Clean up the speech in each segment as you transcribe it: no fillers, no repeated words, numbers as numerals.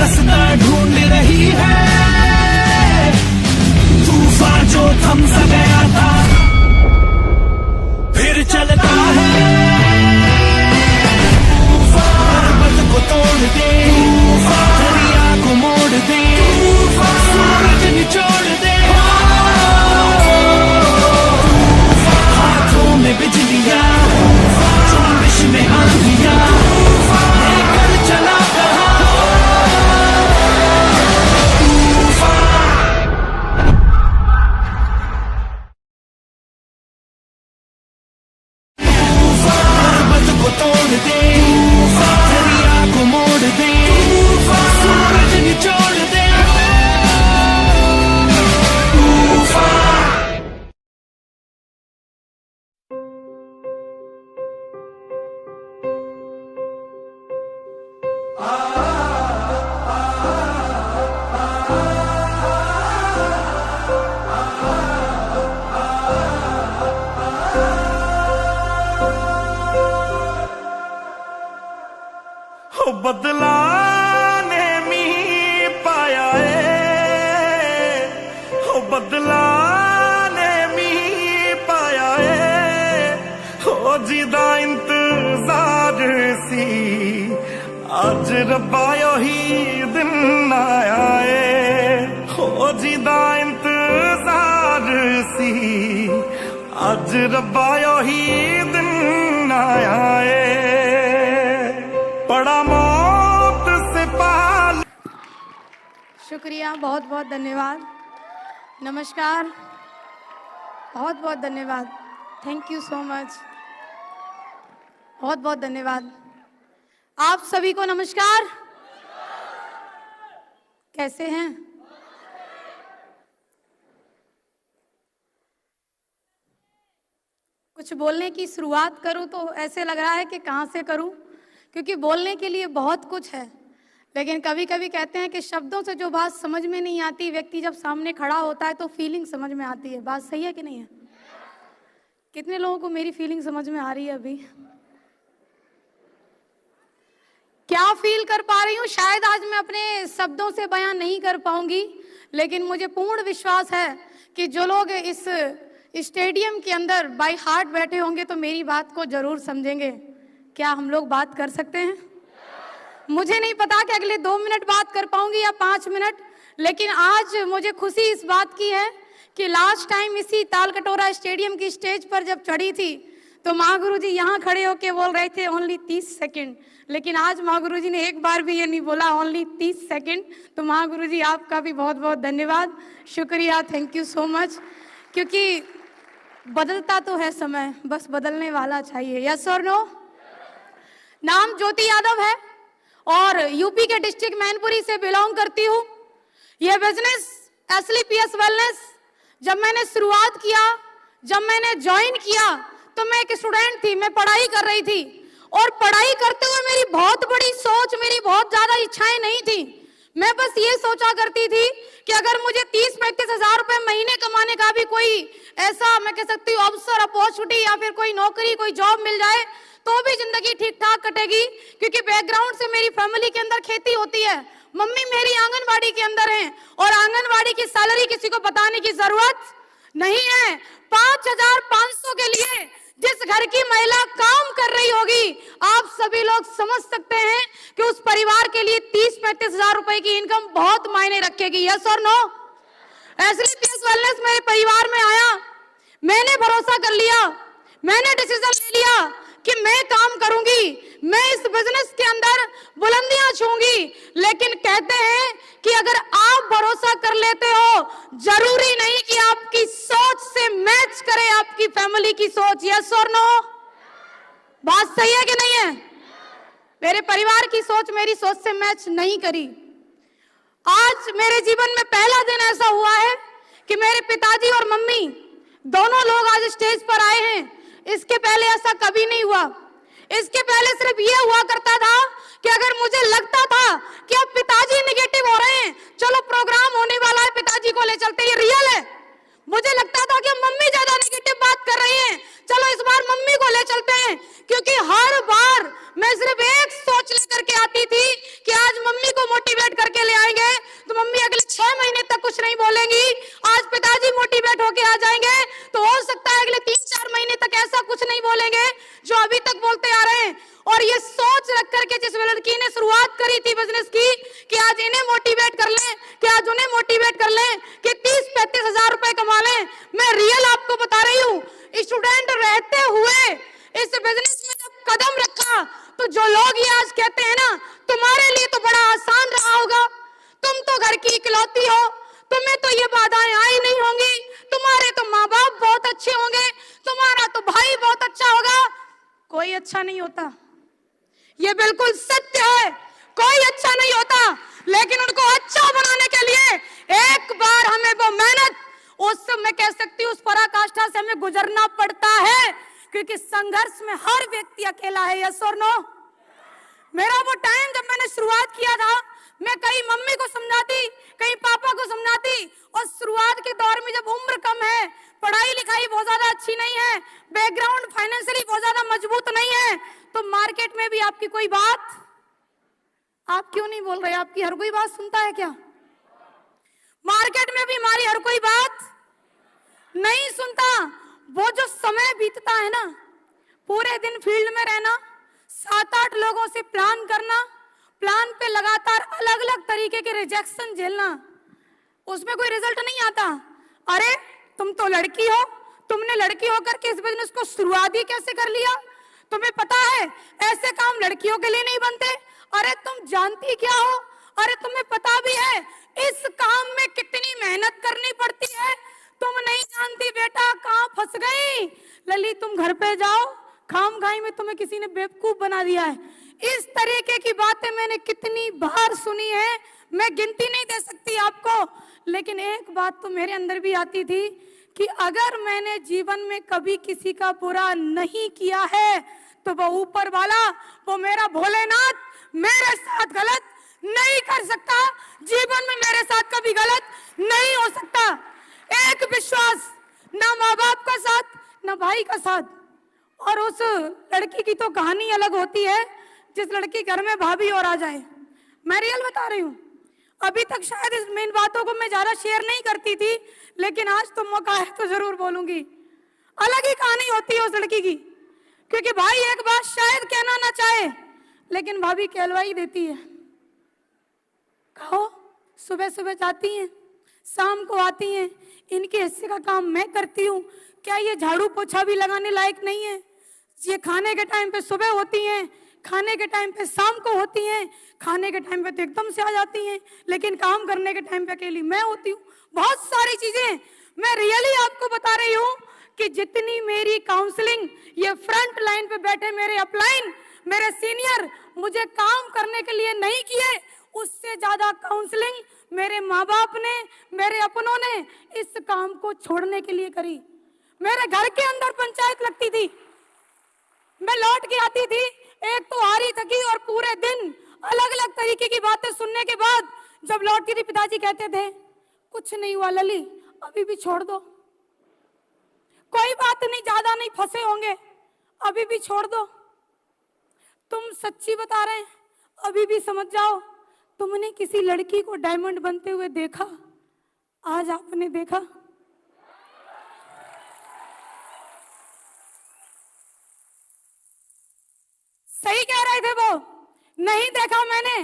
रास्ता ढूंढ रही है, तूफान जो थम सा गया था फिर चलता है। पर्वत को तोड़ दे, दरिया को मोड़ दे, सूरज निचोड़ दे, हाथों में बिजलियां, जुम्बिश में आंधियां, लेकर चला कहां पर्वत को तोड़ दे, दरिया को मोड़ दे, सूरज निचोड़ दे, हो बदला ने मी पाया है, हो बदला ने मी पाया है, हो जिदा इंतजार सी आज रब्बा ही दिन आया है, हो जिदा इंतजार सी आज रब्बा ही दिन आया है। बड़ा मौत से पाल। शुक्रिया, बहुत बहुत धन्यवाद, नमस्कार, बहुत बहुत धन्यवाद, थैंक यू सो मच, बहुत बहुत धन्यवाद। आप सभी को नमस्कार, कैसे हैं? कुछ बोलने की शुरुआत करूं तो ऐसे लग रहा है कि कहाँ से करूं, क्योंकि बोलने के लिए बहुत कुछ है, लेकिन कभी कभी कहते हैं कि शब्दों से जो बात समझ में नहीं आती, व्यक्ति जब सामने खड़ा होता है तो फीलिंग समझ में आती है। बात सही है कि नहीं है? कितने लोगों को मेरी फीलिंग समझ में आ रही है? अभी क्या फील कर पा रही हूँ शायद आज मैं अपने शब्दों से बयान नहीं कर पाऊंगी, लेकिन मुझे पूर्ण विश्वास है कि जो लोग इस स्टेडियम के अंदर बाय हार्ट बैठे होंगे तो मेरी बात को जरूर समझेंगे। क्या हम लोग बात कर सकते हैं? मुझे नहीं पता कि अगले 2 मिनट बात कर पाऊंगी या 5 मिनट, लेकिन आज मुझे खुशी इस बात की है कि लास्ट टाइम इसी तालकटोरा स्टेडियम की स्टेज पर जब चढ़ी थी तो माँ गुरु जी यहाँ खड़े होके बोल रहे थे ओनली 30 सेकेंड, लेकिन आज माँ गुरु जी ने एक बार भी ये नहीं बोला ओनली 30 सेकेंड। तो माँ गुरु जी आपका भी बहुत बहुत धन्यवाद, शुक्रिया, थैंक यू सो मच, क्योंकि बदलता तो है समय, बस बदलने वाला चाहिए। यस और नो? नाम ज्योति यादव है और यूपी के डिस्ट्रिक्ट मैनपुरी से बिलोंग करती हूँ। यह बिजनेस एसलीपीएस वेलनेस जब मैंने शुरुआत किया, जब मैंने ज्वाइन किया तो मैं एक स्टूडेंट थी, मैं पढ़ाई कर रही थी और पढ़ाई करते हुए मेरी बहुत बड़ी सोच, मेरी बहुत ज्यादा इच्छाएं नहीं थी। मैं बस ये सोचा करती थी कि अगर मुझे 30-35 हजार रुपए महीने कमाने का भी कोई ऐसा मैं कह सकती हूँ अवसर, अपॉर्चुनिटी या फिर कोई नौकरी, कोई जॉब मिल जाए तो भी जिंदगी ठीक ठाक कटेगी, क्योंकि बैकग्राउंड से मेरी फैमिली के अंदर खेती होती है। मम्मी मेरी आंगनवाड़ी के अंदर हैं और आंगनवाड़ी की सैलरी किसी को बताने की जरूरत नहीं है। 5,500 के लिए जिस घर की महिला काम कर रही होगी, आप सभी लोग समझ सकते हैं कि उस परिवार के लिए 30-35 हजार रुपए की इनकम बहुत मायने रखेगी। यस और नो? एसलीपीएस वेलनेस मेरे परिवार में आया, मैंने भरोसा कर लिया, मैंने डिसीजन ले लिया कि मैं काम करूंगी, मैं इस बिजनेस के अंदर बुलंदियां छूंगी। लेकिन कहते हैं कि अगर आप भरोसा कर लेते हो, जरूरी नहीं कि आपकी सोच से मैच करे आपकी फैमिली की सोच। यस और नो? बात सही है कि नहीं है? मेरे परिवार की सोच मेरी सोच से मैच नहीं करी। आज मेरे जीवन में पहला दिन ऐसा हुआ है कि मेरे पिताजी और मम्मी दोनों लोग आज स्टेज पर आए हैं। इसके पहले ऐसा कभी नहीं हुआ। इसके पहले सिर्फ ये हुआ करता था कि अगर मुझे लगता था कि अब पिताजी नेगेटिव हो रहे हैं, चलो प्रोग्राम होने वाला है, पिताजी को ले चलते, ये रियल है। मुझे लगता था कि मम्मी ज्यादा नेगेटिव बात कर रही हैं, चलो इस बार मम्मी को ले चलते हैं, क्योंकि हर बार मैं सिर्फ एक सोच लेकर के आती थी कि आज मम्मी को मोटिवेट करके जिस लड़की ने शुरुआत करी थी बिजनेस की कि आज इन्हें मोटिवेट कर लें, कि आज उन्हें मोटिवेट कर लें कि 30-35 हजार रुपए कमा लें। मैं रियल आपको बता रही हूँ, स्टूडेंट रहते हुए इस बिजनेस में जब कदम रखा तो जो लोग ये आज कहते हैं ना तुम्हारे लिए तो बड़ा आसान रहा होगा, तुम तो घर की इकलौती हो, तुम्हें तो ये बाधाएं आई नहीं होंगी, तुम्हारे तो माँ बाप बहुत अच्छे होंगे, तुम्हारा तो भाई बहुत अच्छा होगा। कोई अच्छा नहीं होता, ये बिल्कुल सत्य है, कोई अच्छा नहीं होता। लेकिन उनको अच्छा बनाने के लिए एक बार हमें वो मेहनत, उस मैं कह सकती हूँ उस पराकाष्ठा से हमें गुजरना पड़ता है, क्योंकि संघर्ष में हर व्यक्ति अकेला है। यस और नो? मेरा वो टाइम जब मैंने शुरुआत किया था, मैं कहीं मम्मी को समझाती, कहीं पापा को समझाती, और शुरुआत के दौर में जब उम्र कम है, पढ़ाई लिखाई बहुत ज्यादा अच्छी नहीं है, बैकग्राउंड फाइनेंशियली बहुत ज्यादा मजबूत नहीं है, तो मार्केट में भी आपकी कोई बात, आप क्यों नहीं बोल रहे? आपकी हर कोई बात सुनता है क्या? मार्केट में भी हमारी हर कोई बात नहीं सुनता। वो जो समय बीतता है ना, पूरे दिन फील्ड में रहना, 7-8 लोगों से प्लान करना, प्लान पे लगातार अलग अलग तरीके के रिजेक्शन झेलना, उसमें कोई रिजल्ट नहीं आता। अरे तुम तो लड़की हो, तुमने लड़की होकर के इस बिजनेस को शुरुआत ही कैसे कर लिया? तुम्हें पता है ऐसे काम लड़कियों के लिए नहीं बनते। अरे तुम जानती क्या हो? अरे तुम्हें पता भी है इस काम में कितनी मेहनत करनी पड़ती है? तुम नहीं जानती बेटा, कहाँ फंस गई लली, तुम घर पे जाओ, खाम खाई में तुम्हें किसी ने बेवकूफ बना दिया है। इस तरीके की बातें मैंने कितनी बार सुनी है, मैं गिनती नहीं दे सकती आपको। लेकिन एक बात तो मेरे अंदर भी आती थी कि अगर मैंने जीवन में कभी किसी का बुरा नहीं किया है तो वो ऊपर वाला, वो मेरा भोलेनाथ मेरे साथ गलत नहीं कर सकता, जीवन में मेरे साथ कभी गलत नहीं हो सकता। एक विश्वास, ना माँ बाप का साथ, ना भाई का साथ। और उस लड़की की तो कहानी अलग होती है जिस लड़की घर में भाभी और आ जाए। मैं रियल बता रही हूँ, अभी तक शायद इस मेन बातों को मैं ज्यादा शेयर नहीं करती थी, लेकिन आज तो मौका है तो जरूर बोलूंगी। अलग ही कहानी होती है उस लड़की की, क्योंकि भाई एक बात शायद कहना ना चाहे, लेकिन भाभी कहलवाई देती है। कहो, सुबह सुबह जाती हैं, शाम को आती हैं, इनके हिस्से का काम मैं करती हूँ, क्या ये झाड़ू पोछा भी लगाने लायक नहीं है? ये खाने के टाइम पे सुबह होती हैं, खाने के टाइम पे शाम को होती हैं, खाने के टाइम पे तो एकदम से आ जाती हैं, लेकिन काम करने के टाइम पे अकेली मैं होती हूँ। बहुत सारी चीजें मैं रियली आपको बता रही हूँ कि जितनी मेरी काउंसलिंग, ये फ्रंट लाइन पे बैठे मेरे अपलाइन, मेरे सीनियर मुझे काम करने के लिए नहीं किए, उससे ज्यादा काउंसलिंग मेरे माँ बाप ने, मेरे अपनों ने इस काम को छोड़ने के लिए करी। मेरे घर के अंदर पंचायत लगती थी, मैं लौट के आती थी, एक तो हारी थकी और पूरे दिन अलग अलग तरीके की बातें सुनने के बाद जब लौटती थी, पिताजी कहते थे कुछ नहीं हुआ लली, अभी भी छोड़ दो, कोई बात नहीं, ज्यादा नहीं फंसे होंगे, अभी भी छोड़ दो। तुम सच्ची बता रहे हैं, अभी भी समझ जाओ। तुमने किसी लड़की को डायमंड बनते हुए देखा? आज आपने देखा? सही कह रहे थे वो, नहीं देखा मैंने,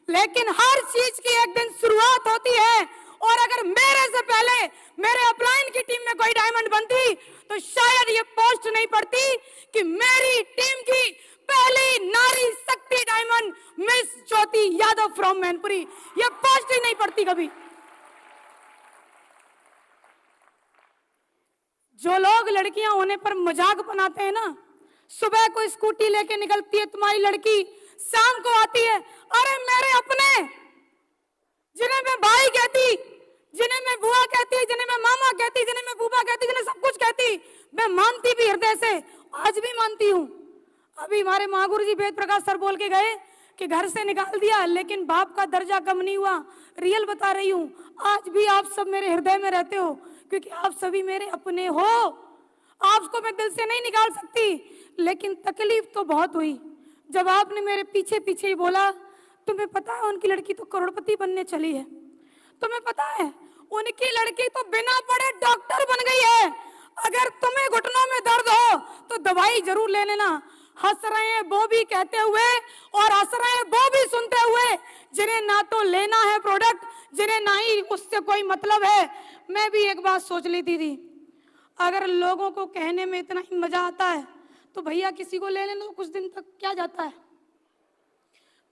लेकिन हर चीज की एक दिन शुरुआत होती है। और अगर मेरे से पहले मेरे अपलाइन की टीम में कोई डायमंड बनती तो शायद ये पोस्ट नहीं पड़ती कि मेरी टीम की पहली नारी शक्ति diamond miss Jyoti Yadav from Mainpuri, ये पोस्ट ही नहीं पड़ती कभी। जो लोग लड़कियां होने पर मजाक बनाते हैं ना, सुबह को स्कूटी लेके निकलती है तुम्हारी लड़की, शाम को आती है, अरे मेरे अपने, जिन्हें मैं भाई कहती, जिन्हें मैं बुआ कहती, जिन्हें मैं मामा कहती, जिन्हें मैं बूबा कहती, जिन्हें सब कुछ कहती, मैं मानती भी हृदय से, आज भी मानती हूँ। अभी हमारे महागुरु जी वेद प्रकाश सर बोल के गए कि घर से निकाल दिया लेकिन बाप का दर्जा कम नहीं हुआ। रियल बता रही हूँ, आज भी आप सब मेरे हृदय में रहते हो, क्योंकि आप सभी मेरे अपने हो। आपको मैं दिल से नहीं निकाल सकती, लेकिन तकलीफ तो बहुत हुई जब आपने मेरे पीछे पीछे ही बोला, तुम्हें पता है उनकी लड़की तो करोड़पति बनने चली है, तुम्हें पता है उनकी लड़की तो बिना पढ़े डॉक्टर बन गई है, अगर तुम्हें घुटनों में दर्द हो तो दवाई जरूर ले लेना। हंस रहे हैं वो भी कहते हुए और हंस रहे हैं वो भी सुनते हुए, जिन्हें ना तो लेना है प्रोडक्ट, जिन्हें ना ही उससे कोई मतलब है। मैं भी एक बात सोच लेती थी, अगर लोगों को कहने में इतना ही मजा आता है तो भैया किसी को ले लेना, कुछ दिन तक क्या जाता है।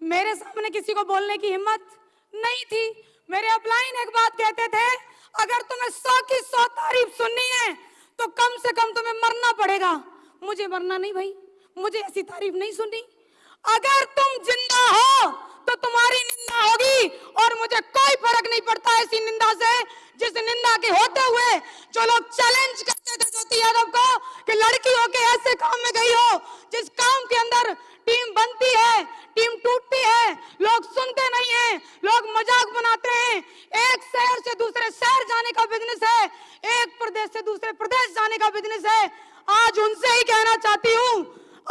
मेरे सामने किसी को बोलने की हिम्मत नहीं थी। मेरे अपलाइन एक बात कहते थे, अगर तुम्हें 100 की 100 तारीफ सुननी है तो कम से कम तुम्हें मरना पड़ेगा। मुझे मरना नहीं भाई, मुझे ऐसी तारीफ नहीं सुननी। अगर तुम जिंदा हो तो तुम्हारी निंदा होगी और मुझे कोई फर्क नहीं पड़ता ऐसी निंदा से, जिस निंदा के होते हुए जो लोग चैलेंज करते थे ज्योति यादव को कि लड़की होके ऐसे काम में गई हो जिस काम के अंदर टीम बनती है, टीम टूटती है, लोग सुनते नहीं हैं, लोग मजाक बनाते हैं। एक शहर से दूसरे शहर जाने का बिजनेस है, एक प्रदेश से दूसरे प्रदेश जाने का बिजनेस है। आज उनसे ही कहना चाहती हूँ,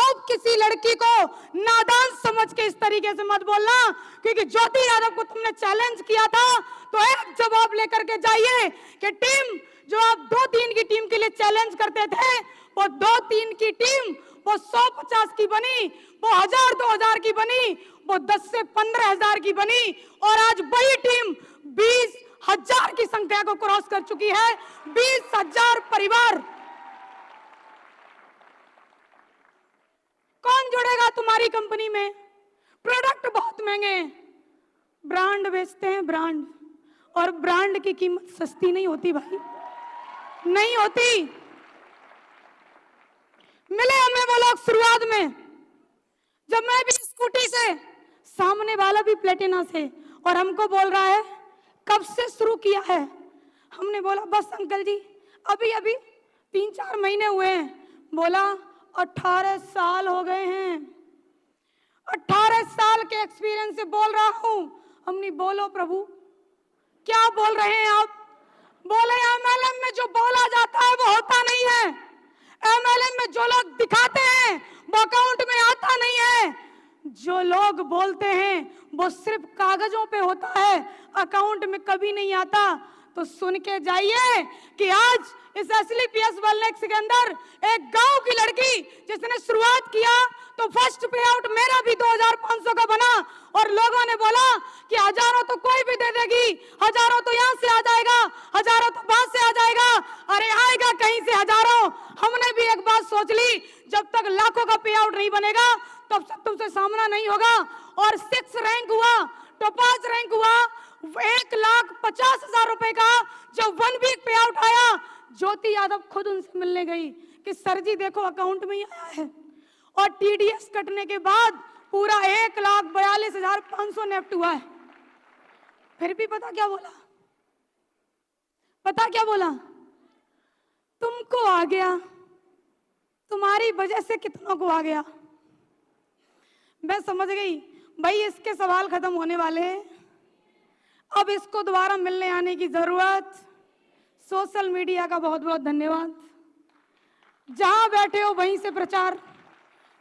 अब किसी लड़की को नादान समझ के इस तरीके से मत बोलना, क्योंकि ज्योति यादव को तुमने चैलेंज किया था तो एक जवाब लेकर के जाइए कि टीम जो आप 2-3 की टीम के लिए चैलेंज करते थे, वो 2-3 की टीम वो 100-50 की बनी, वो 1000-2000 की बनी, वो 10 से 15,000 की बनी, और आज वही टीम 20,000 की संख्या को क्रॉस कर चुकी है। 20,000 परिवार। कौन जुड़ेगा तुम्हारी कंपनी में? प्रोडक्ट बहुत महंगे हैं, ब्रांड बेचते हैं ब्रांड, और ब्रांड की कीमत सस्ती नहीं होती भाई, नहीं होती। मिले हमें वो लोग शुरुआत में, जब मैं भी स्कूटी से, सामने वाला भी प्लेटिना से, और हमको बोल रहा है कब से शुरू किया है। हमने बोला बस अंकल जी अभी अभी 3-4 महीने हुए हैं। बोला 18 साल हो गए हैं, 18 साल के एक्सपीरियंस से बोल रहा हूं। हमने बोलो प्रभु क्या बोल रहे हैं आप? बोले एमएलएम में जो बोला जाता है वो होता नहीं है, एमएलएम में जो लोग दिखाते हैं वो अकाउंट में आता नहीं है, जो लोग बोलते हैं वो सिर्फ कागजों पे होता है, अकाउंट में कभी नहीं आता। तो सुन के जाइए कि आज इस SLPS वेलनेस के अंदर एक गांव की लड़की जिसने शुरुआत किया तो फर्स्ट पे आउट मेरा भी 2500 का बना, और लोगों ने बोला कि हजारों तो कोई भी दे देगी, हजारों तो यहाँ से आ जाएगा, हजारों तो बाहर से आ जाएगा। अरे आएगा कहीं से हजारों। हमने भी एक बात सोच ली, जब तक लाखों का पे आउट नहीं बनेगा तब तक तुमसे सामना नहीं होगा। और 6 रैंक हुआ, टॉपाज रैंक हुआ, 1,50,000 रुपए का जब 1 वीक पे आउट आया, ज्योति यादव खुद उनसे मिलने गई कि सर जी देखो अकाउंट में ही आया है, और TDS कटने के बाद पूरा 1,42,500 नेफ्ट हुआ है। फिर भी पता क्या बोला? पता क्या बोला? तुमको आ गया, तुम्हारी वजह से कितनों को आ गया। मैं समझ गई भाई इसके सवाल खत्म होने वाले हैं, अब इसको दोबारा मिलने आने की जरूरत। सोशल मीडिया का बहुत बहुत धन्यवाद, जहां बैठे हो वहीं से प्रचार,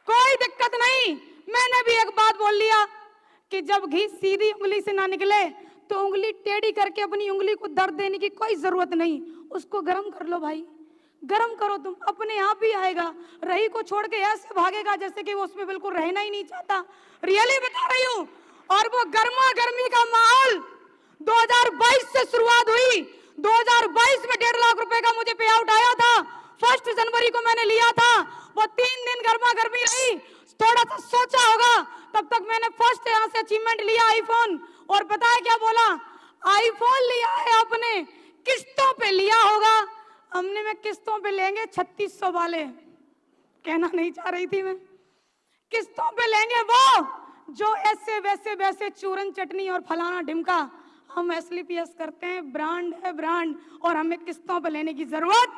कोई दिक्कत नहीं। मैंने भी एक बात बोल लिया कि जब घी सीधी उंगली से ना निकले तो उंगली टेढ़ी करके अपनी उंगली को दर्द देने की कोई जरूरत नहीं, उसको गर्म कर लो भाई, गर्म करो, तुम अपने आप ही आएगा। रही को छोड़ के ऐसे भागेगा जैसे कि वो उसमें बिल्कुल रहना ही नहीं चाहता, रियली बता रही हूँ। और वो गर्मा गर्मी का माहौल 2022 से शुरुआत हुई, 2022 में 1.5 लाख रुपए का मुझे पे आउट आया था, 1 जनवरी को मैंने लिया था, वो 3 दिन गर्मा गर्मी रही। थोड़ा सा सोचा होगा, तब तक मैंने फर्स्ट यहाँ से अचीवमेंट लिया आईफोन, और पता है क्या बोला? आईफोन लिया है आपने, किस्तों पे लिया होगा। हमने में किस्तों पे लेंगे 3600 वाले, कहना नहीं चाह रही थी मैं, किस्तों पे लेंगे वो जो ऐसे वैसे वैसे चूरन चटनी और फलाना ढिमका। हम SLPS करते हैं, ब्रांड है ब्रांड, और हमें किस्तों पे लेने की जरूरत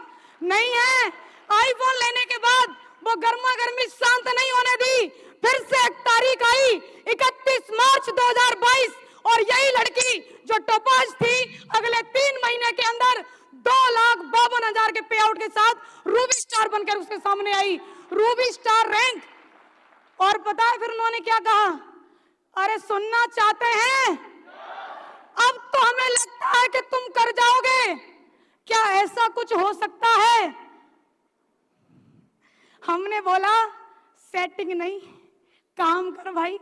नहीं है। आईफोन लेने के बाद वो गर्मा गर्मी शांत नहीं होने दी, फिर से एक तारीख आई 31 मार्च 2022, और यही लड़की जो टॉपाज थी अगले 3 महीने के अंदर 2,52,000 के पे आउट के साथ रूबी स्टार बनकर उसके सामने आई, रूबी स्टार रैंक। और पता है फिर उन्होंने क्या कहा? अरे सुनना चाहते हैं? अब तो हमें लगता है कि तुम कर जाओगे, क्या ऐसा कुछ हो सकता है? हमने बोला सेटिंग नहीं, काम कर भाई,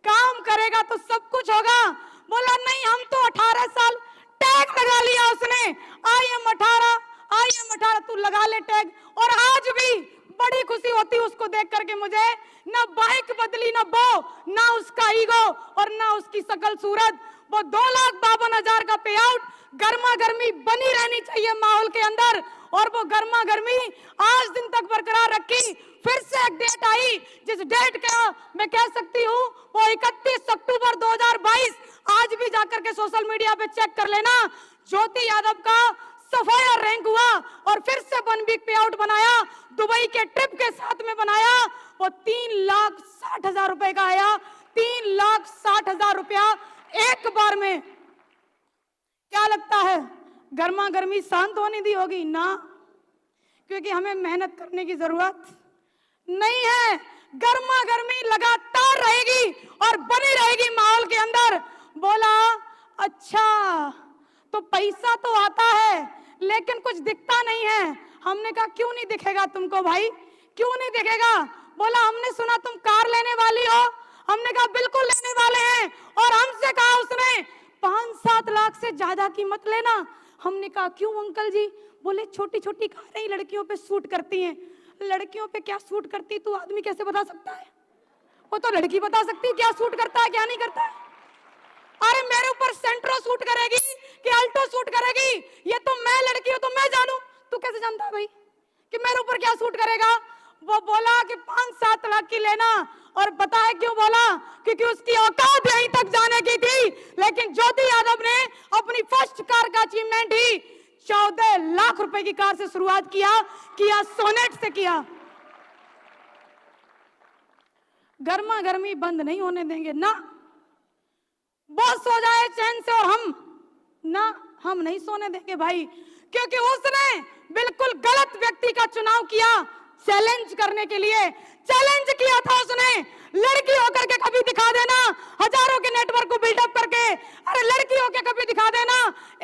काम करेगा तो सब कुछ होगा। बोला नहीं हम तो 18 साल, टैग लगा लिया उसने, आई एम 18, तू लगा ले टैग। और आज भी बड़ी खुशी होती उसको देख करके मुझे, ना बाइक बदली, ना उसका ईगो और ना उसकी शकल सूरत। वो 2,52,000 का पे आउट, गर्मा गर्मी बनी रहनी चाहिए माहौल के अंदर, और वो गर्मा गर्मी आज दिन तक बरकरार रखी। फिर से एक डेट आई, जिस डेट का मैं कह सकती हूँ वो 31 अक्टूबर 2022। आज भी जाकर के सोशल मीडिया पे चेक कर लेना, ज्योति यादव का सफायर रैंक हुआ और फिर से 1 वीक पे आउट बनाया, दुबई के ट्रिप के साथ में बनाया। वो 3,60,000 रुपए का आया, 3,60,000 रुपया एक बार में। क्या लगता है गर्मा गर्मी शांत होने दी होगी ना? क्योंकि हमें मेहनत करने की जरूरत नहीं है, गर्मा गर्मी लगातार रहेगी और बनी रहेगी माहौल के अंदर। बोला अच्छा तो पैसा तो आता है लेकिन कुछ दिखता नहीं है। हमने कहा क्यों नहीं दिखेगा तुमको भाई, क्यों नहीं दिखेगा? बोला हमने सुना तुम कार लेने वाली हो। हमने कहा बिल्कुल लेने वाले हैं, और हमसे कहा उसने 5-7 लाख से ज्यादा की मत लेना। हमने कहा क्यों अंकल जी? बोले छोटी छोटी कारें ही लड़कियों पे सूट करती हैं। लड़कियों पे क्या सूट करती तू आदमी कैसे बता सकता है? वो तो लड़की बता सकती है क्या सूट करता है क्या नहीं करता है। अरे मेरे ऊपर सेंट्रो सूट करेगी कि अल्टो सूट करेगी, ये तो मैं लड़की हूं तो मैं जानू, तू कैसे जानता है भाई कि मेरे ऊपर क्या सूट करेगा? वो बोला कि 5-7 लाख की लेना, और पता है क्यों बोला? क्योंकि उसकी औकात यहीं तक जाने की थी। लेकिन ज्योति यादव ने अपनी फर्स्ट कार का अचीवमेंट ही 14 लाख रुपए की कार से शुरुआत किया सोनेट से किया। गर्मा गर्मी बंद नहीं होने देंगे ना, बस हो जाए चैन से, और हम नहीं सोने देंगे भाई, क्योंकि उसने बिल्कुल गलत व्यक्ति का चुनाव किया चैलेंज करने के लिए। चैलेंज किया था उसने, लड़की होकर के कभी दिखा देना, हजारों के नेटवर्क को बिल्डअप करके। अरे लड़की होकर कभी दिखा देना,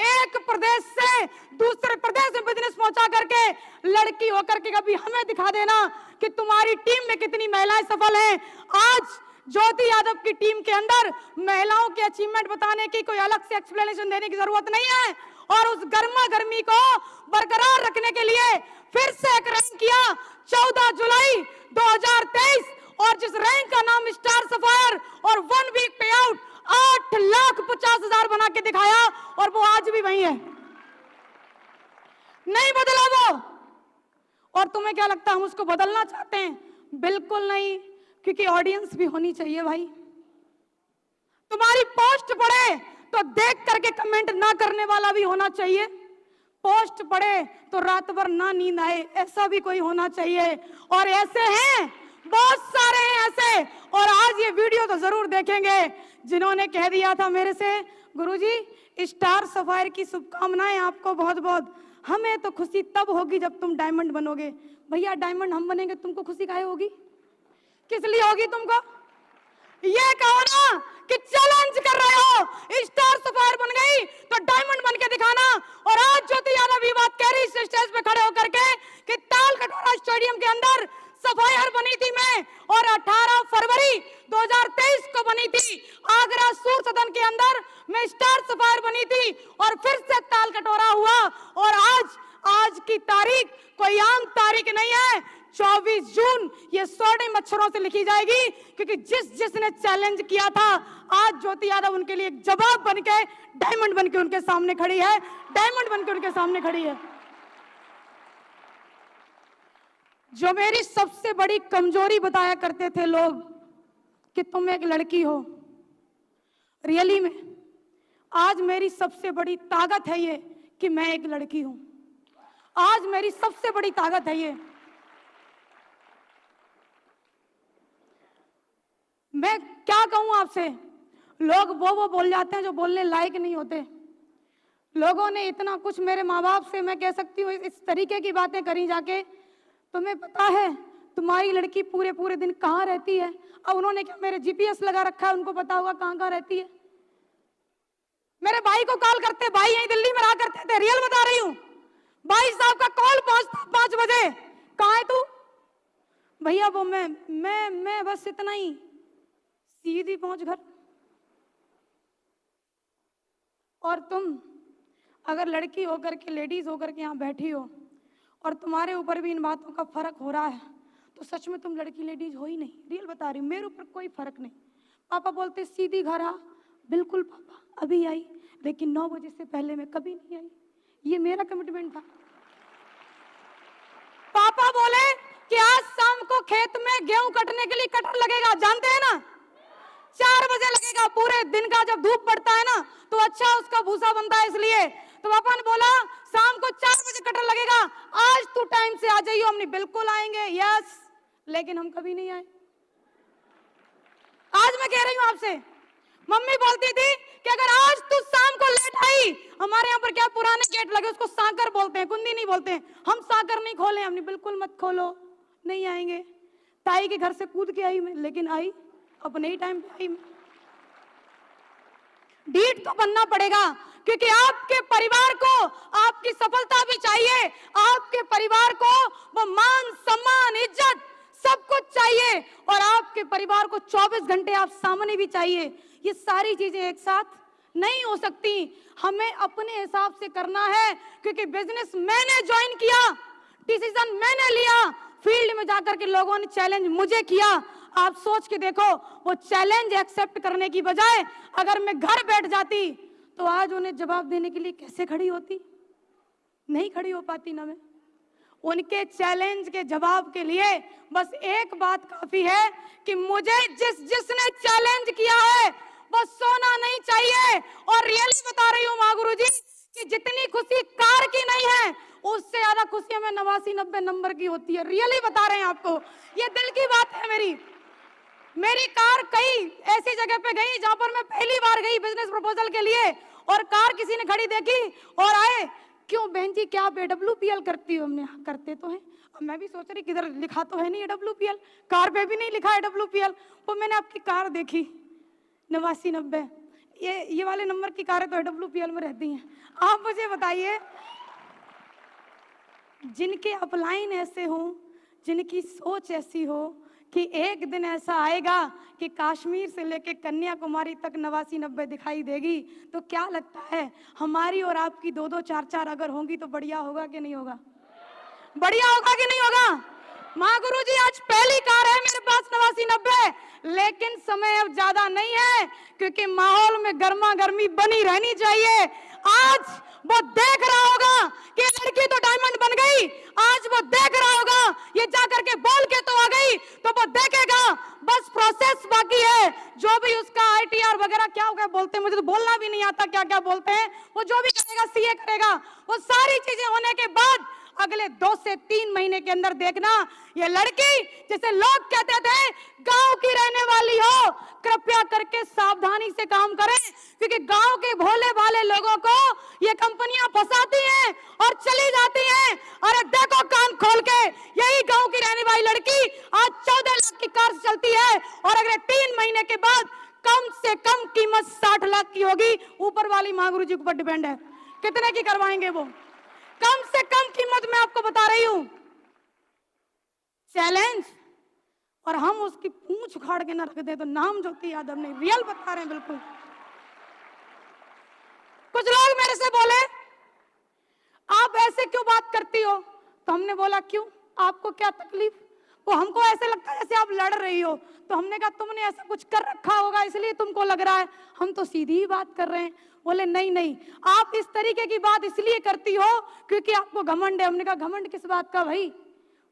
एक प्रदेश से दूसरे प्रदेश में बिजनेस पहुंचा करके लड़की होकर के कभी हमें दिखा देना कि तुम्हारी टीम में कितनी महिलाएं सफल हैं। आज ज्योति यादव की टीम के अंदर महिलाओं के अचीवमेंट बताने की कोई अलग से एक्सप्लेनेशन देने की जरूरत नहीं है, और उस गर्मा गर्मी को बरकरार रखने के लिए फिर से एक रैंक किया 14 जुलाई 2023, और जिस रैंक का नाम स्टार सफायर, और 1 वीक पे आउट 8,50,000 बना के दिखाया, और वो आज भी वही है, नहीं बदला वो। और तुम्हें क्या लगता है हम उसको बदलना चाहते हैं? बिल्कुल नहीं, क्योंकि ऑडियंस भी होनी चाहिए भाई। तुम्हारी पोस्ट पढ़े तो देख करके कमेंट ना करने वाला भी होना चाहिए, पोस्ट पढ़े तो रात भर ना नींद आए ऐसा भी कोई होना चाहिए। और ऐसे हैं, बहुत सारे हैं ऐसे, और आज ये वीडियो तो जरूर देखेंगे जिन्होंने कह दिया था मेरे से, गुरुजी स्टार सफायर की शुभकामनाएं आपको बहुत बहुत, हमें तो खुशी तब होगी जब तुम डायमंड बनोगे। भैया डायमंड हम बनेंगे, तुमको खुशी काहे होगी? किस लिए होगी तुमको? ये कहो ना कि चैलेंज कर रहे हो, स्टार सफायर बन गई तो डायमंड बन के दिखाना। और आज ज्योति यादव ये बात कह रही स्टेज पे खड़े होकर के कि ताल कटोरा स्टेडियम के अंदर सफायर बनी थी मैं, और 18 फरवरी 2023 को बनी थी आगरा सूर सदन के अंदर मैं स्टार सफायर बनी थी, और फिर से ताल कटोरा हुआ। और आज की तारीख कोई आम तारीख नहीं है, 24 जून ये स्वर्ण अक्षरों से लिखी जाएगी, क्योंकि जिसने चैलेंज किया था आज ज्योति यादव उनके लिए एक जवाब बनके डायमंड बनके उनके सामने खड़ी है, डायमंड बनके उनके सामने खड़ी है। जो मेरी सबसे बड़ी कमजोरी बताया करते थे लोग कि तुम एक लड़की हो, रियली में आज मेरी सबसे बड़ी ताकत है ये कि मैं एक लड़की हूं। आज मेरी सबसे बड़ी ताकत है ये। मैं क्या कहूं आपसे, लोग वो बोल जाते हैं जो बोलने लायक नहीं होते। लोगों ने इतना कुछ मेरे माँ बाप से, मैं कह सकती हूँ इस तरीके की बातें करी जाके, तुम्हें पता है तुम्हारी लड़की पूरे दिन कहाँ रहती है? अब उन्होंने क्या मेरे जीपीएस लगा रखा है, उनको पता होगा कहाँ रहती है। मेरे भाई को कॉल करते, भाई यहीं दिल्ली में रहा करते थे, रियल बता रही हूँ, भाई साहब का कॉल पहुंचता 5 बजे, कहाँ है तू? भैया वो मैं बस इतना ही, सीधी पहुंच घर। और तुम अगर लड़की होकर के, लेडीज होकर के यहाँ बैठी हो और तुम्हारे ऊपर भी इन बातों का फर्क हो रहा है, तो सच में तुम लड़की लेडीज हो ही नहीं। रियल बता रही हूँ, मेरे ऊपर कोई फर्क नहीं। पापा बोलते सीधी घर आ, बिल्कुल पापा अभी आई, लेकिन 9 बजे से पहले मैं कभी नहीं आई। ये मेरा कमिटमेंट था। पापा बोले कि आज शाम को खेत में गेहूं कटने के लिए कटर लगेगा, जानते हैं ना, 4 बजे लगेगा। पूरे दिन का जब धूप पड़ता है ना तो अच्छा उसका भूसा बनता है, इसलिए तो पापा ने बोला शाम को 4 बजे कटर लगेगा, आज तू टाइम से आ जाइयो। हमने बिल्कुल आएंगे, यस, लेकिन हम कभी नहीं आए। आज मैं कह रही हूं आपसे, मम्मी बोलती थी कि अगर आज तू शाम को लेट आई, हमारे यहाँ पर क्या पुराने गेट लगे उसको सांकर बोलते हैं, कुंदी नहीं बोलते हैं, हम सांकर नहीं खोले। हमने बिल्कुल मत खोलो, नहीं आएंगे। ताई के घर से कूद के आई मैं, लेकिन आई अपने ही टाइम पे आई मैं। ढीठ तो बनना पड़ेगा, क्योंकि आपके परिवार को आपकी सफलता भी चाहिए, आपके परिवार को वो मान सम्मान इज्जत सब कुछ चाहिए, और आपके परिवार को 24 घंटे आप सामने भी चाहिए। ये सारी चीजें एक साथ नहीं हो सकती, हमें अपने हिसाब से करना है, क्योंकि बिजनेस मैंने ज्वाइन किया, डिसीजन मैंने लिया, फील्ड में जाकर के लोगों ने चैलेंज मुझे किया। आप सोच के देखो, वो चैलेंज एक्सेप्ट करने की बजाय अगर मैं घर बैठ जाती तो आज उन्हें जवाब देने के लिए कैसे खड़ी होती? नहीं खड़ी हो पाती ना मैं। उनके चैलेंज के जवाब के लिए बस एक बात काफी है कि मुझे जिसने चैलेंज किया है वो सोना नहीं चाहिए। और रियली बता रही हूँ माँ गुरु जी कि जितनी खुशी कार की नहीं है, उससे ज्यादा खुशी हमें 89-90 नंबर की होती है। रियली बता रहे हैं आपको, ये दिल की बात है। मेरी कार कई ऐसी जगह पे गई जहां पर मैं पहली बार गई बिजनेस प्रपोजल के लिए, और कार किसी ने खड़ी देखी और आए, क्यों बहन जी क्या आप AWPL करती हो? हमने हाँ करते तो हैं। अब मैं भी सोच रही किधर लिखा तो है नहीं AWPL, कार पे भी नहीं लिखा AWPL। वो मैंने आपकी कार देखी 89-90, ये वाले नंबर की कारें तो AWPL में रहती हैं। आप मुझे बताइए, जिनके अपलाइन ऐसे हो, जिनकी सोच ऐसी हो कि एक दिन ऐसा आएगा कि कश्मीर से लेके कन्याकुमारी तक 89-90 दिखाई देगी, तो क्या लगता है हमारी और आपकी 2-2 4-4 अगर होंगी तो बढ़िया होगा कि नहीं होगा? बढ़िया होगा कि नहीं होगा? माँ गुरु जी आज पहली कार है मेरे पास 89-90, लेकिन समय अब ज्यादा नहीं है, क्योंकि माहौल में गर्मा गर्मी बनी रहनी चाहिए। आज वो देख रहा होगा कि लड़की तो डायमंड बन गई, आज वो देख रहा होगा ये जाकर के बोल के तो आ गई, तो वो देखेगा, बस प्रोसेस बाकी है। जो भी उसका ITR वगैरह क्या होगा बोलते हैं, मुझे तो बोलना भी नहीं आता क्या क्या बोलते हैं, वो जो भी करेगा CA करेगा। वो सारी चीजें होने के बाद अगले 2 से 3 महीने के अंदर देखना, ये लड़की जैसे लोग कहते थे गांव की रहने वाली हो, कृपया करके सावधानी से काम करें, क्योंकि गांव के भोले भाले लोगों को ये कंपनियां फंसाती हैं और चली जाती हैं। अरे देखो कान खोल के, यही गांव की रहने वाली लड़की आज 14 लाख की कार से चलती है, और अगले 3 महीने के बाद कम से कम कीमत 60 लाख की होगी। ऊपर वाली माँ गुरु जी के ऊपर डिपेंड है कितने की करवाएंगे वो। कम से कम कीमत मैं आपको बता रही हूं। चैलेंज, और हम उसकी पूंछ उखाड़ के ना रख दे तो नाम ज्योति यादव ने। रियल बता रहे हैं बिल्कुल। कुछ लोग मेरे से बोले आप ऐसे क्यों बात करती हो, तो हमने बोला क्यों, आपको क्या तकलीफ? वो हमको ऐसे लगता है जैसे आप लड़ रही हो, तो हमने कहा तुमने ऐसा कुछ कर रखा होगा इसलिए तुमको लग रहा है, हम तो सीधी ही बात कर रहे हैं। बोले नहीं नहीं, आप इस तरीके की बात इसलिए करती हो क्योंकि आपको घमंड है। हमने कहा घमंड किस बात का भाई?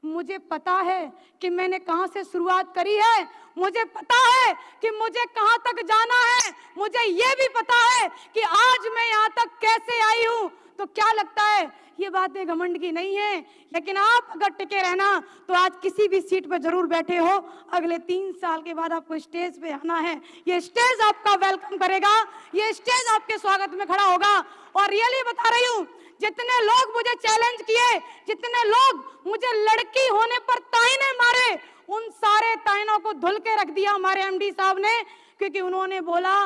मुझे पता है कि मैंने कहां से शुरुआत करी है, मुझे पता है कि मुझे कहां तक जाना है, मुझे ये भी पता है कि आज मैं यहां तक कैसे आई हूं। तो क्या लगता है ये बातें घमंड की नहीं है? लेकिन आप अगर टिके रहना तो आज किसी भी सीट पर जरूर बैठे हो, अगले 3 साल के बाद आपको स्टेज पे आना है, ये स्टेज आपका वेलकम करेगा, ये स्टेज आपके स्वागत में खड़ा होगा। और रियली बता रही हूँ, जितने लोग मुझे चैलेंज किए, जितने लोग मुझे लड़की होने पर ताने मारे, उन सारे तानों को धुल के रख दिया हमारे MD साहब ने, क्योंकि उन्होंने बोला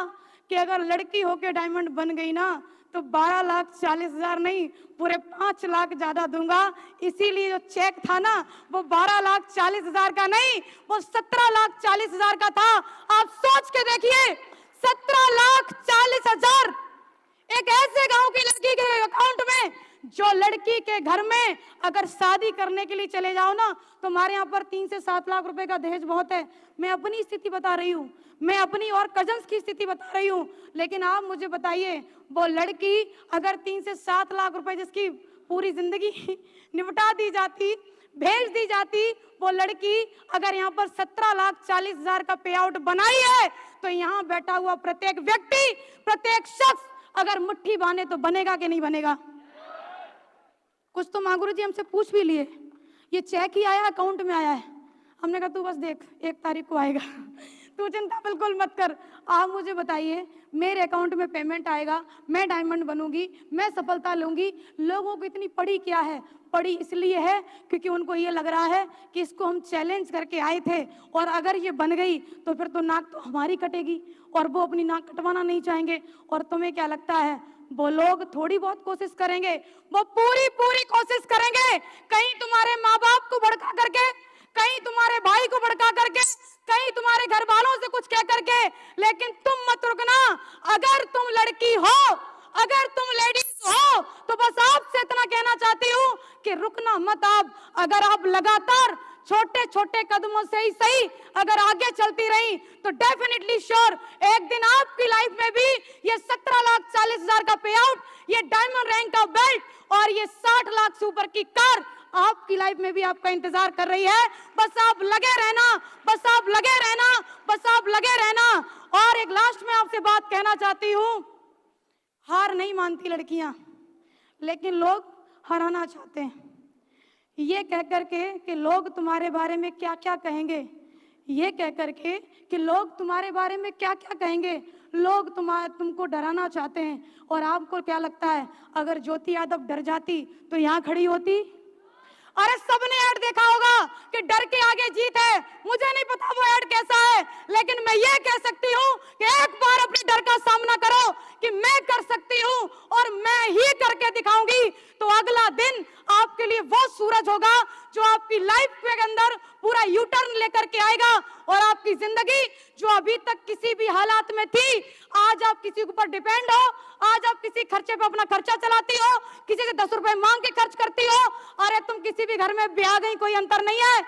कि अगर लड़की होके डायमंड बन गई ना तो 12,40,000 नहीं, पूरे 5 लाख ज्यादा दूंगा। इसीलिए जो चेक था ना वो 12,40,000 का नहीं, वो 17,40,000 का था। आप सोच के देखिए, 17,40,000 एक ऐसे गांव की लड़की के अकाउंट में, जो लड़की के घर में अगर शादी करने के लिए चले जाओ ना तो हमारे यहाँ पर 3 से 7 लाख रुपए का दहेज बहुत है। मैं अपनी स्थिति बता रही हूँ, मैं अपनी और कजन्स की स्थिति बता रही हूँ। लेकिन आप मुझे बताइए, वो लड़की अगर 3 से 7 लाख रुपए जिसकी पूरी जिंदगी निपटा दी जाती, भेज दी जाती, वो लड़की अगर यहाँ पर 17,40,000 का पे आउट बनाई है तो यहाँ बैठा हुआ प्रत्येक व्यक्ति, प्रत्येक शख्स अगर मुट्ठी बांधे तो बनेगा कि नहीं बनेगा? कुछ तो मागुरु जी हमसे पूछ भी लिए, ये चेक ही आया अकाउंट में आया है। हमने कहा तू बस देख 1 तारीख को आएगा, तू चिंता बिल्कुल मत कर। आप मुझे बताइए, मेरे अकाउंट में पेमेंट आएगा, मैं डायमंड बनूंगी, मैं सफलता लूंगी। लोगों को इतनी पड़ी क्या है? पड़ी इसलिए है क्योंकि उनको ये लग रहा है कि इसको हम चैलेंज करके आए थे और अगर ये बन गई तो फिर तो नाक तो हमारी कटेगी और वो अपनी नाक कटवाना नहीं चाहेंगे। और तुम्हें क्या लगता है वो लोग थोड़ी बहुत कोशिश करेंगे? वो पूरी कोशिश करेंगे। कहीं तुम्हारे माँ बाप को भड़का करके, कहीं तुम्हारे भाई को भड़का करके, कहीं तुम्हारे घर वालों से कुछ कह करके, लेकिन तुम मत रुकना। अगर तुम लड़की हो, अगर तुम लेडीज हो तो बस आपसे इतना कहना चाहती हूँ कि रुकना मत आप। अगर आप लगातार छोटे छोटे कदमों से ही सही अगर आगे चलती रही तो डेफिनेटली श्योर एक दिन आपकी लाइफ में भी ये 17,40,000 का पे आउट, ये डायमंड रैंक का बेल्ट और ये 60 लाख से ऊपर की कार आपकी लाइफ में भी आपका इंतजार कर रही है। बस आप लगे रहना, बस आप लगे रहना, बस आप लगे रहना। और एक लास्ट में आपसे बात कहना चाहती हूँ, हार नहीं मानती लड़कियां, लेकिन लोग हराना चाहते हैं। ये कह करके कि लोग तुम्हारे बारे में क्या क्या कहेंगे, ये कह करके कि लोग तुम्हारे बारे में क्या क्या कहेंगे, लोग तुमको डराना चाहते हैं। और आपको क्या लगता है अगर ज्योति यादव डर जाती तो यहाँ खड़ी होती? अरे सबने ऐड देखा होगा कि डर के आगे जीत है। मुझे नहीं पता वो ऐड कैसा है, लेकिन मैं ये कह सकती हूँ कि एक बार अपने डर का सामना करो कि मैं कर सकती हूँ और मैं ही करके दिखाऊंगी। तो अगला दिन आपके लिए वो सूरज होगा जो आपकी लाइफ के अंदर पूरा यू टर्न लेकर के आएगा और आपकी जिंदगी जो अभी तक किसी भी हालात में थी, आज आप किसी के ऊपर डिपेंड हो, आज आप किसी खर्चे पे अपना खर्चा चलाती हो, किसी से 10 रुपए मांग के खर्च करती हो। अरे तुम किसी भी घर में ब्याह गई, कोई अंतर नहीं है।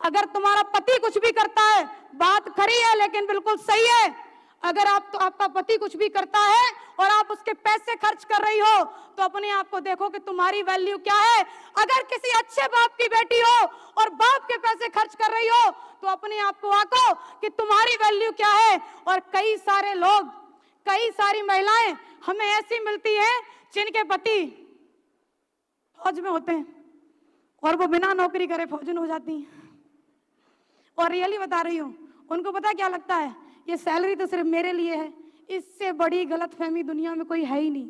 अगर तुम्हारा पति कुछ भी करता है, बात खरी है लेकिन बिल्कुल सही है, अगर आपका पति कुछ भी करता है और आप उसके पैसे खर्च कर रही हो तो अपने आप को देखो कि तुम्हारी वैल्यू क्या है। अगर किसी अच्छे बाप की बेटी हो और बाप के पैसे खर्च कर रही हो तो अपने आप को आंको कि तुम्हारी वैल्यू क्या है। और कई सारे लोग, कई सारी महिलाएं हमें ऐसी मिलती हैं जिनके पति फौज में होते हैं और वो बिना नौकरी करे फौजन हो जाती हैं। और रियली बता रही हूँ, उनको पता क्या लगता है, ये सैलरी तो सिर्फ मेरे लिए है। इससे बड़ी गलतफहमी दुनिया में कोई है ही नहीं,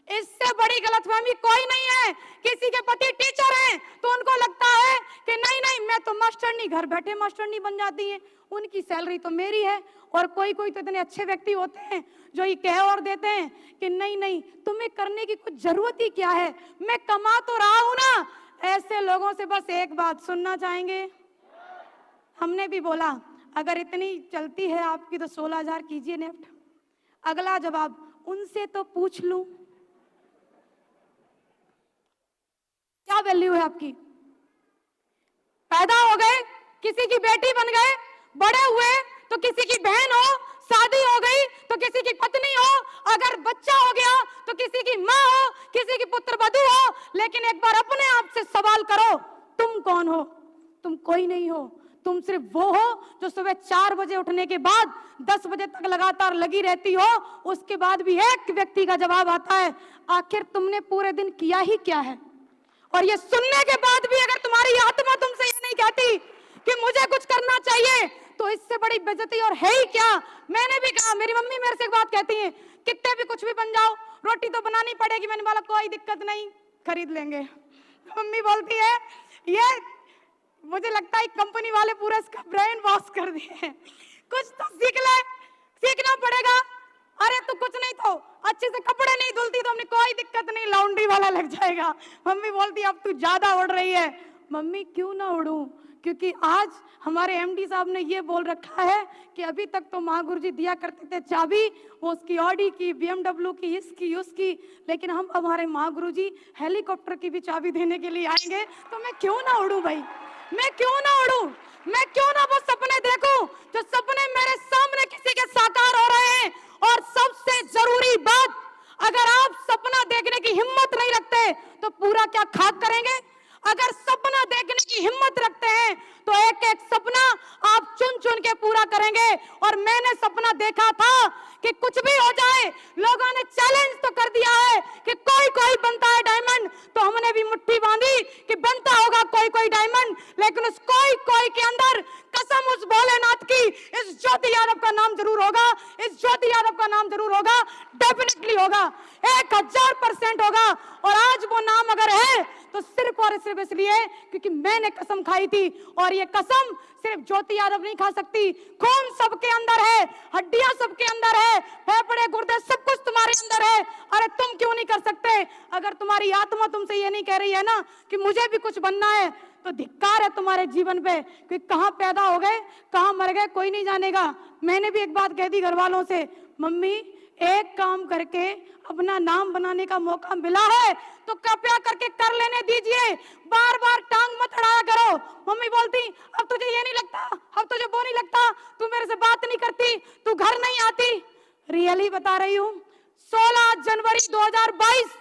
इससे बड़ी गलतफहमी कोई नहीं है। किसी के पति टीचर हैं तो उनको लगता है कि नहीं नहीं मैं तो मास्टरनी, घर बैठे मास्टरनी बन जाती है, उनकी सैलरी तो मेरी है। और कोई कोई तो इतने अच्छे व्यक्ति होते हैं जो ये कह और देते हैं कि नहीं नहीं तुम्हें करने की कुछ जरूरत ही क्या है, मैं कमा तो रहा हूं ना। ऐसे लोगों से बस एक बात सुनना चाहेंगे। हमने भी बोला अगर इतनी चलती है आपकी तो 16,000 कीजिए नेफ्ट। अगला जवाब, उनसे तो पूछ लूं क्या वैल्यू है आपकी। पैदा हो गए, किसी की बेटी बन गए, बड़े हुए तो किसी की बहन हो, शादी हो गई तो किसी की पत्नी हो, अगर बच्चा हो गया तो किसी की माँ हो, किसी की पुत्र वधू हो। लेकिन एक बार अपने आप से सवाल करो, तुम कौन हो? तुम कोई नहीं हो, तुम सिर्फ वो हो जो सुबह 4 बजे उठने के बाद 10 बजे तक लगातार लगी रहती हो। उसके बाद भी एक व्यक्ति का जवाब आता है, आखिर तुमने पूरे दिन किया ही क्या है। और ये सुनने के बाद भी अगर तुम्हारी आत्मा तुमसे ये नहीं कहती कि मुझे कुछ करना चाहिए तो इससे बड़ी बेइज्जती और है ही क्या। मैंने भी कहा, मेरी मम्मी मेरे से एक बात कहती है, कितने भी कुछ भी बन जाओ रोटी तो बनानी पड़ेगी। मैंने बोला कोई दिक्कत नहीं, खरीद लेंगे। मम्मी बोलती है ये मुझे लगता है कंपनी वाले पूरा इसका ब्रेन वॉश कर दिए हैं, कुछ तो सीख ले, सीखना पड़ेगा। अरे तू कुछ नहीं तो अच्छे से कपड़े नहीं धुलती तो हमने कोई दिक्कत नहीं, लॉन्ड्री वाला लग जाएगा। मम्मी बोलती अब तू ज्यादा उड़ रही है। मम्मी क्यों ना उड़ूं, क्योंकि आज हमारे एमडी साहब ने ये बोल रखा है कि अभी तक तो महागुरु जी दिया करते थे चाबी, वो उसकी ऑडी की, BMW की, इसकी उसकी, लेकिन हम हमारे महागुरु जी हेलीकॉप्टर की भी चाबी देने के लिए आएंगे। तो मैं क्यों ना उड़ूं भाई, मैं क्यों ना उड़ूं, मैं क्यों ना वो सपने देखूं जो सपने मेरे सामने किसी के साकार हो रहे हैं। और सबसे जरूरी बात, अगर आप सपना देखने की हिम्मत नहीं रखते तो पूरा क्या खाक करेंगे। अगर सपना देखने की हिम्मत रखते हैं तो एक एक सपना आप चुन चुन के पूरा करेंगे। और मैंने सपना देखा था कि कुछ भी हो जाए, लोगों ने चैलेंज तो कर दिया है कि कोई कोई बनता है डायमंड, तो हमने भी मुट्ठी बांधी कि बनता होगा कोई कोई डायमंड, लेकिन उस कोई कोई के अंदर कसम उस भोलेनाथ की, इस ज्योति यादव का नाम जरूर होगा, इस ज्योति यादव का नाम जरूर होगा, डेफिनेटली होगा, 1000% होगा। और आज वो नाम अगर है तो सिर्फ और सिर्फ इसलिए क्योंकि मैंने कसम खाई थी। और ये कसम सिर्फ ज्योति यादव नहीं खा सकती, खून सबके अंदर है, हड्डियां सबके अंदर है, फेफड़े गुर्दे सब कुछ तुम्हारे अंदर है। अरे तुम क्यों नहीं कर सकते? अगर तुम्हारी आत्मा तुमसे ये नहीं कह रही है ना कि मुझे भी कुछ बनना है, तो धिक्कार है तुम्हारे जीवन पे, कि कहां पैदा हो गए कहां मर गए कोई नहीं जानेगा। मैंने भी एक बात कह दी घर वालों से, मम्मी एक काम करके अपना नाम बनाने का मौका मिला है तो कृपया करके कर लेने दीजिए, बार बार टांग मत अड़ाया करो। मम्मी बोलती अब तुझे ये नहीं लगता, अब तुझे वो नहीं लगता, तू मेरे से बात नहीं करती, तू घर नहीं आती। रियली बता रही हूँ, 16 जनवरी 2022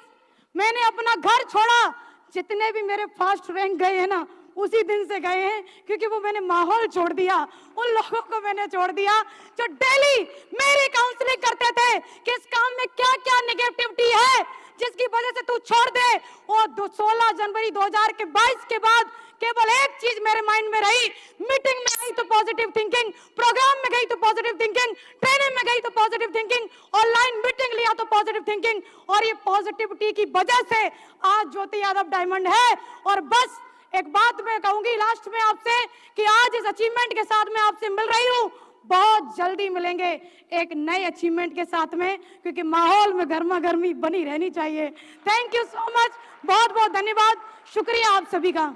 मैंने अपना घर छोड़ा। जितने भी मेरे फर्स्ट रैंक गए हैं ना, उसी दिन से गए हैं, क्योंकि वो मैंने माहौल छोड़ दिया, उन लोगों को मैंने छोड़ दिया जो डेली मेरी काउंसलिंग करते थे कि इस काम में क्या क्या नेगेटिविटी है जिसकी वजह से तू छोड़ दे। और 16 जनवरी 2022 के बाद केवल एक चीज मेरे माइंड में रही, मीटिंग में आई तो पॉजिटिव थिंकिंग, प्रोग्राम में गई तो पॉजिटिव थिंकिंग, ट्रेनिंग में गई तो पॉजिटिव थिंकिंग, ऑनलाइन मीटिंग लिया तो पॉजिटिव थिंकिंग। और ये पॉजिटिविटी की वजह से आज ज्योति यादव डायमंड है। और बस एक बात मैं कहूंगी लास्ट में आपसे कि आज इस अचीवमेंट के साथ मैं आपसे मिल रही हूं, बहुत जल्दी मिलेंगे एक नए अचीवमेंट के साथ में, क्योंकि माहौल में गर्मा गर्मी बनी रहनी चाहिए। थैंक यू सो मच, बहुत बहुत धन्यवाद, शुक्रिया आप सभी का।